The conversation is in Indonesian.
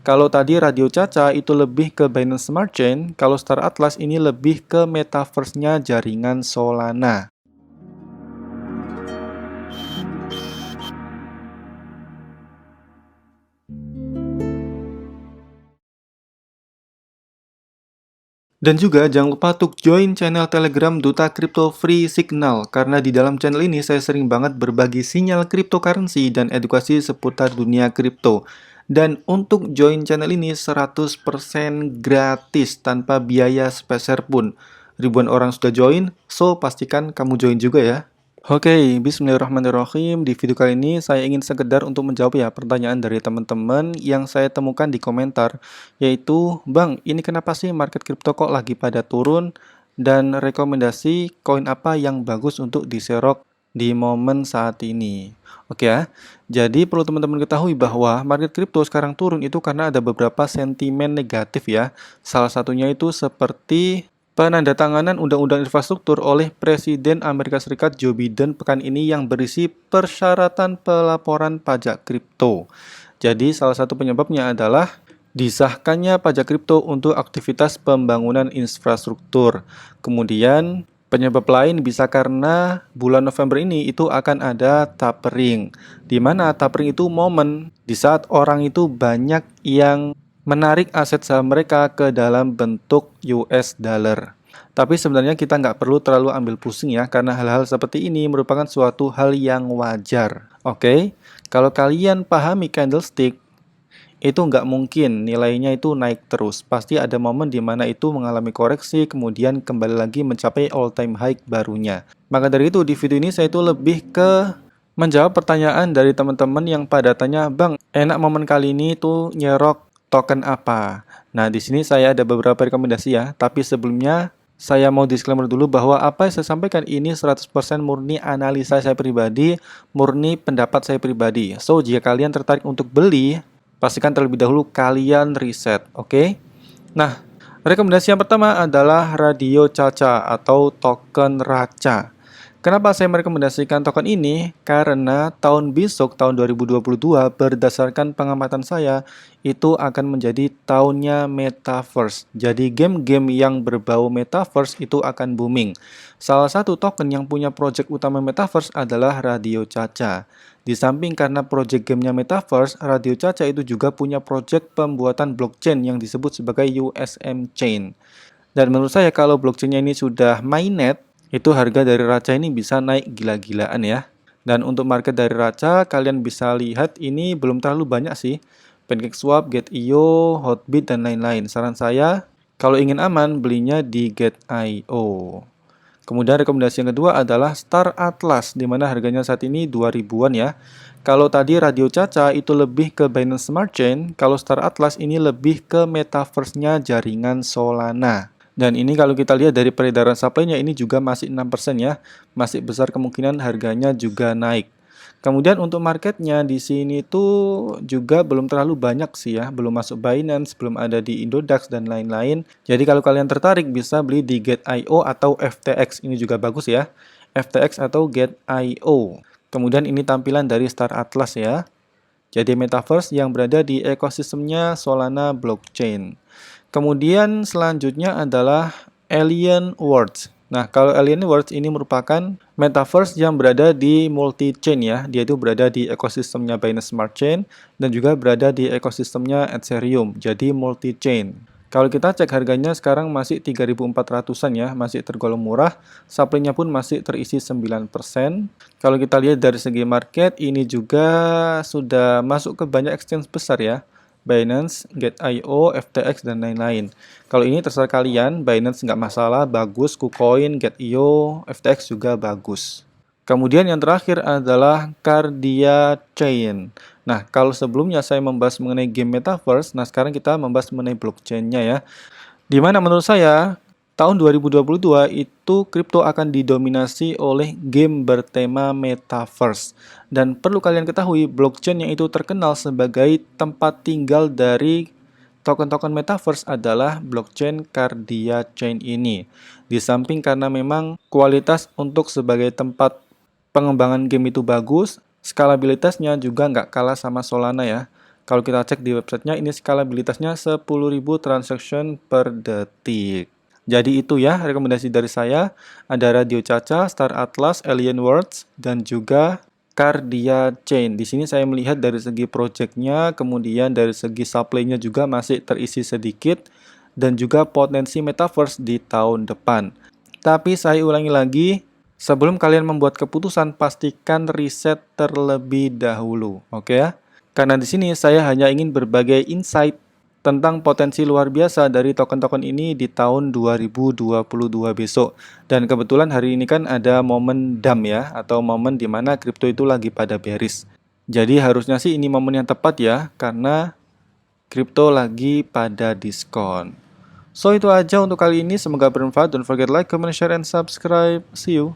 Kalau tadi Radio Caca itu lebih ke Binance Smart Chain, kalau Star Atlas ini lebih ke metaverse-nya jaringan Solana. Dan juga jangan lupa untuk join channel Telegram Duta Crypto Free Signal, karena di dalam channel ini saya sering banget berbagi sinyal cryptocurrency dan edukasi seputar dunia kripto. Dan untuk join channel ini 100% gratis tanpa biaya sepeser pun. Ribuan orang sudah join, so pastikan kamu join juga ya. Oke, bismillahirrahmanirrahim. Di video kali ini saya ingin sekedar untuk menjawab ya pertanyaan dari teman-teman yang saya temukan di komentar, yaitu, Bang, ini kenapa sih market crypto kok lagi pada turun, dan rekomendasi koin apa yang bagus untuk diserok di momen saat ini. Oke ya, jadi perlu teman-teman ketahui bahwa market crypto sekarang turun itu karena ada beberapa sentimen negatif ya. Salah satunya itu seperti penandatanganan Undang-Undang Infrastruktur oleh Presiden Amerika Serikat Joe Biden pekan ini yang berisi persyaratan pelaporan pajak kripto. Jadi salah satu penyebabnya adalah disahkannya pajak kripto untuk aktivitas pembangunan infrastruktur. Kemudian penyebab lain bisa karena bulan November ini itu akan ada tapering, di mana tapering itu momen di saat orang itu banyak yang menarik aset saham mereka ke dalam bentuk US dollar. Tapi sebenarnya kita nggak perlu terlalu ambil pusing ya, karena hal-hal seperti ini merupakan suatu hal yang wajar. Oke, kalau kalian pahami candlestick, itu nggak mungkin nilainya itu naik terus. Pasti ada momen di mana itu mengalami koreksi, kemudian kembali lagi mencapai all-time high barunya. Maka dari itu, di video ini saya itu lebih ke menjawab pertanyaan dari teman-teman yang pada tanya, Bang, enak momen kali ini tuh nyerok token apa? Nah, di sini saya ada beberapa rekomendasi ya, tapi sebelumnya saya mau disclaimer dulu bahwa apa yang saya sampaikan ini 100% murni analisa saya pribadi, murni pendapat saya pribadi. So, jika kalian tertarik untuk beli, pastikan terlebih dahulu kalian riset, oke? Nah, rekomendasi yang pertama adalah Radio Caca atau token Raca. Kenapa saya merekomendasikan token ini? Karena tahun besok, tahun 2022, berdasarkan pengamatan saya, itu akan menjadi tahunnya Metaverse. Jadi game-game yang berbau Metaverse itu akan booming. Salah satu token yang punya project utama Metaverse adalah Radio Caca. Di samping karena project gamenya Metaverse, Radio Caca itu juga punya project pembuatan blockchain yang disebut sebagai USM Chain. Dan menurut saya kalau blockchainnya ini sudah mainnet, itu harga dari Raca ini bisa naik gila-gilaan ya. Dan untuk market dari Raca, kalian bisa lihat ini belum terlalu banyak sih. PancakeSwap, Get.io, Hotbit, dan lain-lain. Saran saya, kalau ingin aman, belinya di Get.io. Kemudian rekomendasi yang kedua adalah Star Atlas, di mana harganya saat ini 2000-an ya. Kalau tadi Radio Caca itu lebih ke Binance Smart Chain, kalau Star Atlas ini lebih ke metaverse-nya jaringan Solana. Dan ini kalau kita lihat dari peredaran supply-nya ini juga masih 6% ya. Masih besar kemungkinan harganya juga naik. Kemudian untuk marketnya di sini tuh juga belum terlalu banyak sih ya. Belum masuk Binance, belum ada di Indodax dan lain-lain. Jadi kalau kalian tertarik bisa beli di Get.io atau FTX. Ini juga bagus ya. FTX atau Get.io. Kemudian ini tampilan dari Star Atlas ya. Jadi metaverse yang berada di ekosistemnya Solana blockchain. Kemudian selanjutnya adalah Alien Worlds. Nah, kalau Alien Worlds ini merupakan metaverse yang berada di multi-chain ya. Dia itu berada di ekosistemnya Binance Smart Chain dan juga berada di ekosistemnya Ethereum. Jadi multi-chain. Kalau kita cek harganya sekarang masih 3.400-an ya, masih tergolong murah. Supply-nya pun masih terisi 9%. Kalau kita lihat dari segi market, ini juga sudah masuk ke banyak exchange besar ya. Binance, Get.io, FTX, dan lain-lain. Kalau ini terserah kalian, Binance nggak masalah, bagus, KuCoin, Get.io, FTX juga bagus. Kemudian yang terakhir adalah Cardia Chain. Nah, kalau sebelumnya saya membahas mengenai game Metaverse, nah sekarang kita membahas mengenai blockchain-nya ya. Di mana menurut saya, tahun 2022 itu kripto akan didominasi oleh game bertema Metaverse. Dan perlu kalian ketahui, blockchain yang itu terkenal sebagai tempat tinggal dari token-token Metaverse adalah blockchain Cardia Chain ini. Di samping karena memang kualitas untuk sebagai tempat pengembangan game itu bagus, skalabilitasnya juga nggak kalah sama Solana ya. Kalau kita cek di websitenya, ini skalabilitasnya 10.000 transaction per detik. Jadi itu ya rekomendasi dari saya. Ada Radio Caca, Star Atlas, Alien Worlds, dan juga Cardia Chain. Di sini saya melihat dari segi projectnya, kemudian dari segi supply-nya juga masih terisi sedikit, dan juga potensi metaverse di tahun depan. Tapi saya ulangi lagi, sebelum kalian membuat keputusan, pastikan riset terlebih dahulu, oke ya? Karena di sini saya hanya ingin berbagi insight tentang potensi luar biasa dari token-token ini di tahun 2022 besok. Dan kebetulan hari ini kan ada momen dump ya, atau momen di mana kripto itu lagi pada bearish. Jadi harusnya sih ini momen yang tepat ya, karena kripto lagi pada diskon. So itu aja untuk kali ini, semoga bermanfaat. Don't forget like, comment, share, and subscribe. See you.